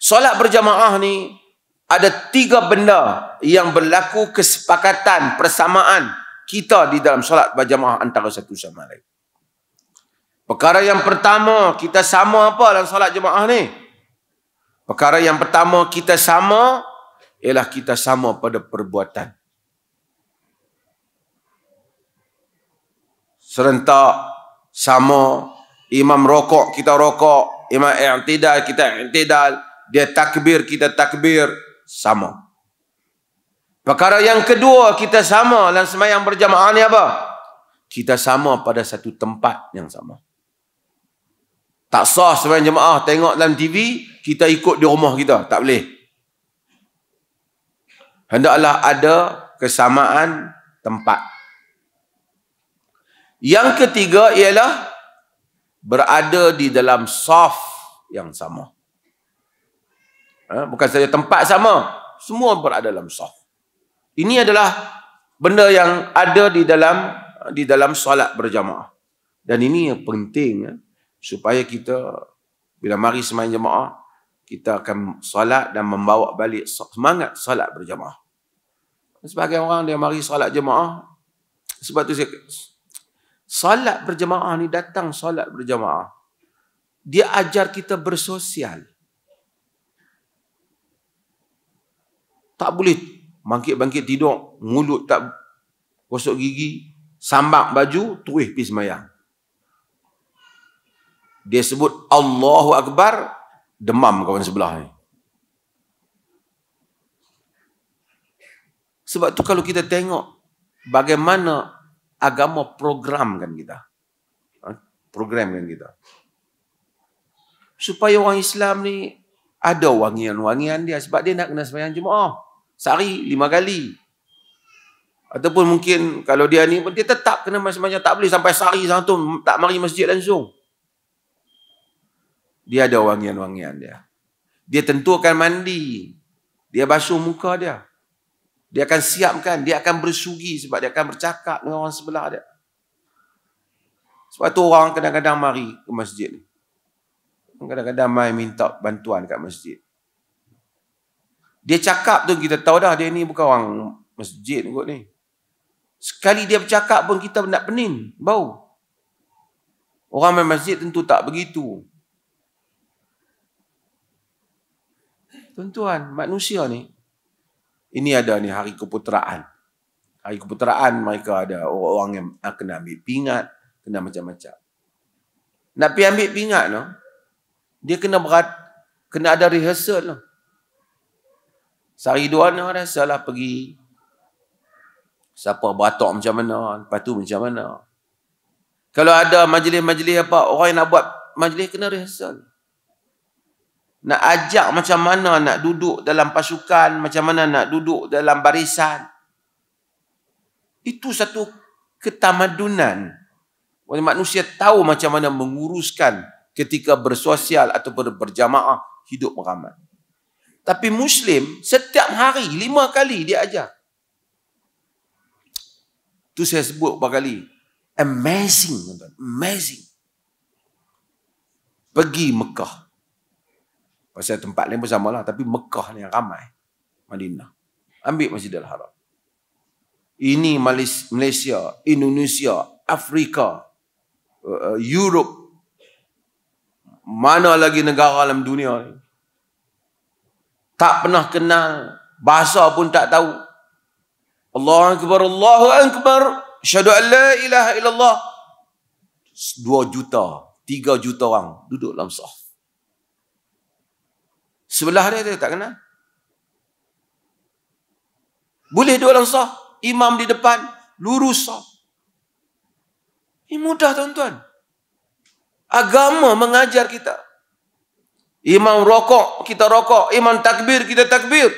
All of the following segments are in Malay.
Solat berjamaah ni ada 3 benda yang berlaku kesepakatan, persamaan kita di dalam solat berjamaah antara satu sama lain. Perkara yang pertama, kita sama apa dalam solat jemaah ni? Perkara yang pertama kita sama ialah kita sama pada perbuatan. Serentak, sama, imam rokok, kita rokok, imam i'tidal, kita i'tidal, dia takbir, kita takbir, sama. Perkara yang kedua kita sama dalam sembahyang berjamaah ni apa? Kita sama pada satu tempat yang sama. Tak sah sembahyang jemaah tengok dalam TV, kita ikut di rumah kita. Tak boleh. Hendaklah ada kesamaan tempat. Yang ketiga ialah berada di dalam saf yang sama. Bukan saja tempat sama, semua berada dalam saf. Ini adalah benda yang ada di dalam solat berjamaah. Dan ini yang penting, supaya kita bila mari sembahyang jemaah, kita akan solat dan membawa balik semangat solat berjamaah. Sebagai orang dia mari solat jemaah, sebab tu saya solat berjamaah ni, datang solat berjamaah, dia ajar kita bersosial. Tak boleh bangkit-bangkit tidur, mulut tak gosok gigi, sambak baju, terus pergi sembahyang. Dia sebut Allahu Akbar, demam kawan sebelah ni. Sebab tu kalau kita tengok bagaimana agama programkan kita. Programkan kita. Supaya orang Islam ni ada wangian-wangian dia. Sebab dia nak kena sembahyang jemaah. Sehari 5 kali. Ataupun mungkin kalau dia ni, dia tetap kena sembahyang. Tak boleh sampai sehari tu tak mari masjid langsung. Dia ada wangian-wangian dia. Dia tentukan mandi. Dia basuh muka dia. Dia akan siapkan. Dia akan bersugi sebab dia akan bercakap dengan orang sebelah dia. Sebab tu orang kadang-kadang mari ke masjid ni. Kadang-kadang mai minta bantuan kat masjid. Dia cakap tu kita tahu dah dia ni bukan orang masjid kot ni. Sekali dia bercakap pun kita nak pening, bau. Orang main masjid tentu tak begitu. Tuan-tuan, manusia ni, ini ada ni hari keputeraan. Hari keputeraan mereka ada orang yang kena ambil pingat, kena macam-macam. Nak pergi ambil pingat no, dia kena ada rehearsal no. Sehari 2 no, salah pergi. Siapa beratok macam mana, lepas tu macam mana. Kalau ada majlis-majlis apa, orang yang nak buat majlis kena rehearsal. Nak ajak macam mana nak duduk dalam pasukan, macam mana nak duduk dalam barisan. Itu satu ketamadunan. Manusia tahu macam mana menguruskan ketika bersosial atau berjamaah hidup beramai. Tapi Muslim setiap hari 5 kali dia ajar. Tu saya sebut beberapa kali. Amazing. Amazing. Pergi Mekah. Pasal tempat lain pun sama lah. Tapi Mekah ni yang ramai. Madinah. Ambil Masjidil Haram. Ini Malaysia, Indonesia, Afrika, Europe. Mana lagi negara dalam dunia ni. Tak pernah kenal. Bahasa pun tak tahu. Allahu Akbar, Allahu Akbar. Asyhadu an la ilaha illallah. 2 juta, 3 juta orang duduk dalam saf. Sebelah dia tak kenal. Boleh duduk dalam saf. Imam di depan, lurus saf. Ini mudah tuan-tuan. Agama mengajar kita. Imam rokok, kita rokok. Imam takbir, kita takbir.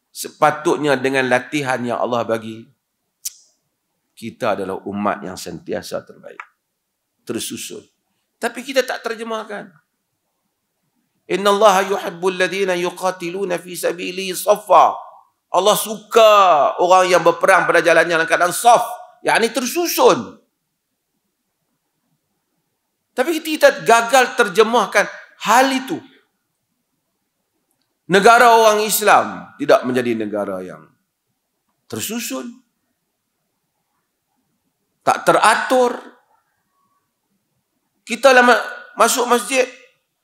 Sepatutnya dengan latihan yang Allah bagi, kita adalah umat yang sentiasa terbaik. Tersusun. Tapi kita tak terjemahkan. Inna Allah yuhibbul ladhina yuqatiluna fi sabilihi saffa. Allah suka orang yang berperang pada jalannya dalam keadaan saf. Yang ini tersusun. Tapi kita gagal terjemahkan hal itu. Negara orang Islam tidak menjadi negara yang tersusun, tak teratur. Kita lama masuk masjid,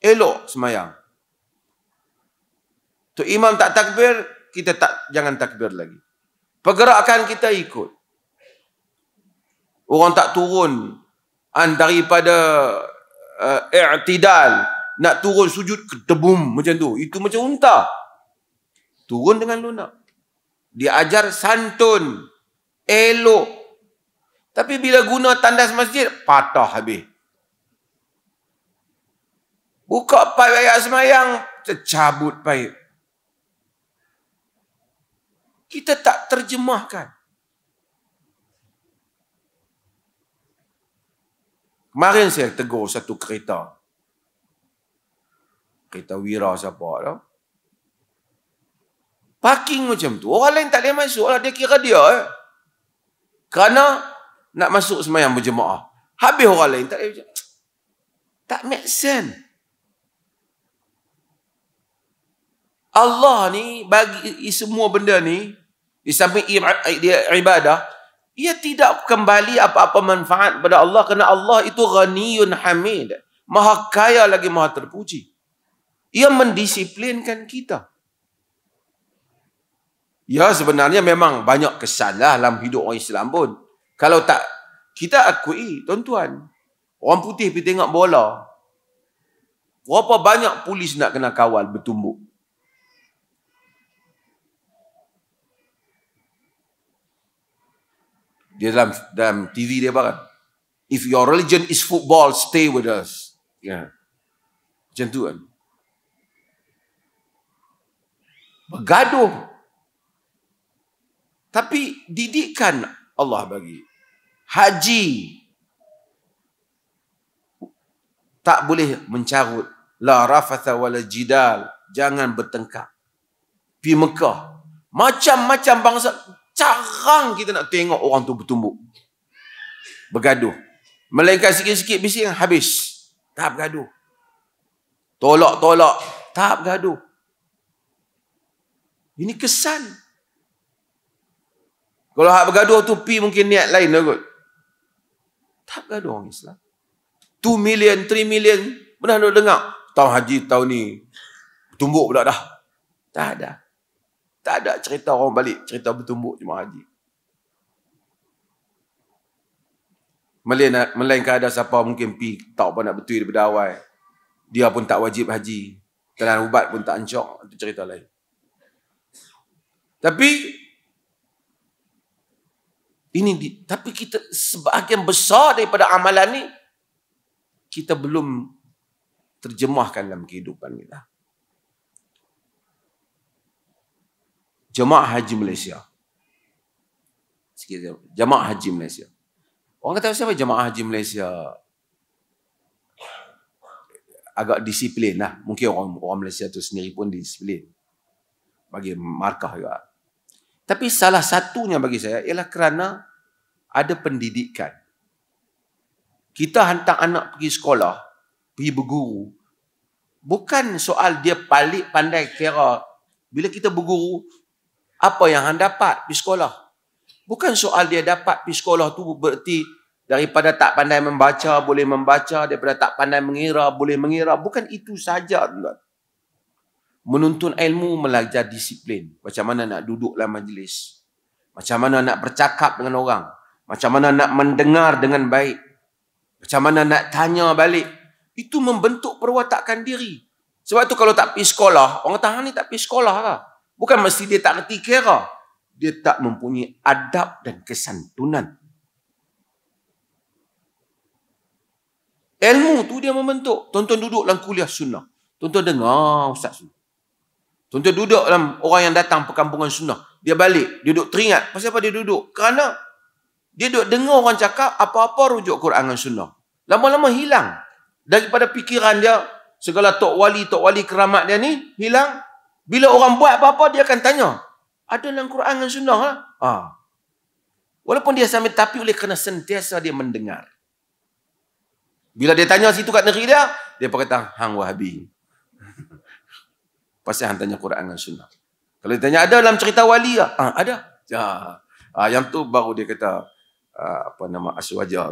elok semayang. Tu imam tak takbir, kita jangan takbir lagi. Pergerakan kita ikut. Orang tak turun daripada i'tidal, nak turun sujud kedebum macam tu. Itu macam unta. Turun dengan lunak. Dia ajar santun, elok. Tapi bila guna tandas masjid, patah habis. Buka paip ayat semayang, tercabut paip. Kita tak terjemahkan. Kemarin saya tegur satu kereta. Kereta Wira siapa tau. Parking macam tu. Orang lain tak boleh masuk lah. Dia kira dia. Kerana nak masuk semayang berjemaah. Habis orang lain tak boleh. Tak make sense. Allah ni bagi semua benda ni, di samping dia ibadah, ia tidak kembali apa-apa manfaat pada Allah kerana Allah itu ghaniyun hamid. Maha kaya lagi maha terpuji. Ia mendisiplinkan kita. Ya sebenarnya memang banyak kesan lah dalam hidup orang Islam pun. Kalau tak, kita akui, tuan-tuan. Orang putih pergi tengok bola. Berapa banyak polis nak kena kawal bertumbuk. Dia dalam TV dia apa kan? If your religion is football, stay with us. Ya. Macam tu kan. Bergaduh. Tapi didikan Allah bagi. Haji. Tak boleh mencarut. La rafatha wala jidal. Jangan bertengkar. Pergi Mekah. Macam-macam bangsa. Jarang kita nak tengok orang tu bertumbuk. Bergaduh. Melainkan sikit-sikit bising, habis. Tak bergaduh. Tolak-tolak. Tak bergaduh. Ini kesan. Kalau hak bergaduh tu pi mungkin niat lain lah kot. Tak bergaduh orang Islam. 2 million, 3 million. Pernah nak dengar? Tahun haji tahun ni. Bertumbuk pula dah. Tak ada. Tak ada cerita orang balik, cerita bertumbuk jemaah haji. Melainkan ada siapa mungkin pergi, tak apa nak betul daripada awal. Dia pun tak wajib haji. Telan ubat pun tak ancok. Itu cerita lain. Tapi, tapi kita sebahagian besar daripada amalan ni, kita belum terjemahkan dalam kehidupan kita. Jemaah Haji Malaysia. Jemaah Haji Malaysia. Orang kata siapa Jemaah Haji Malaysia? Agak disiplin lah. Mungkin orang Malaysia tu sendiri pun disiplin. Bagi markah juga. Tapi salah satunya bagi saya ialah kerana ada pendidikan. Kita hantar anak pergi sekolah, pergi berguru. Bukan soal dia paling pandai kira. Bila kita berguru, apa yang anda dapat pergi sekolah? Bukan soal dia dapat pergi sekolah tu berarti daripada tak pandai membaca, boleh membaca. Daripada tak pandai mengira, boleh mengira. Bukan itu saja. Menuntun ilmu, belajar disiplin. Macam mana nak duduk dalam majlis. Macam mana nak bercakap dengan orang. Macam mana nak mendengar dengan baik. Macam mana nak tanya balik. Itu membentuk perwatakan diri. Sebab tu kalau tak pergi sekolah, orang tahan ni tak pergi sekolah lah. Bukan mesti dia tak reti kira. Dia tak mempunyai adab dan kesantunan. Ilmu tu dia membentuk. Tuan-tuan duduk dalam kuliah sunnah. Tuan-tuan dengar ustaz sunnah. Tuan-tuan duduk dalam orang yang datang perkampungan sunnah. Dia balik. Dia duduk teringat. Pasal apa dia duduk? Kerana dia duduk dengar orang cakap apa-apa rujuk Quran dan sunnah. Lama-lama hilang. Daripada fikiran dia, segala tok wali keramat dia ni hilang. Bila orang buat apa-apa, dia akan tanya. Ada dalam Quran dan sunnah lah. Walaupun dia sambil tapi oleh kerana sentiasa dia mendengar. Bila dia tanya situ kat negeri dia pun kata, hang Wahabi. Pasti hantarnya Quran dan Sunnah. Kalau ditanya ada dalam cerita wali ada. Yang tu baru dia kata apa nama aswaja.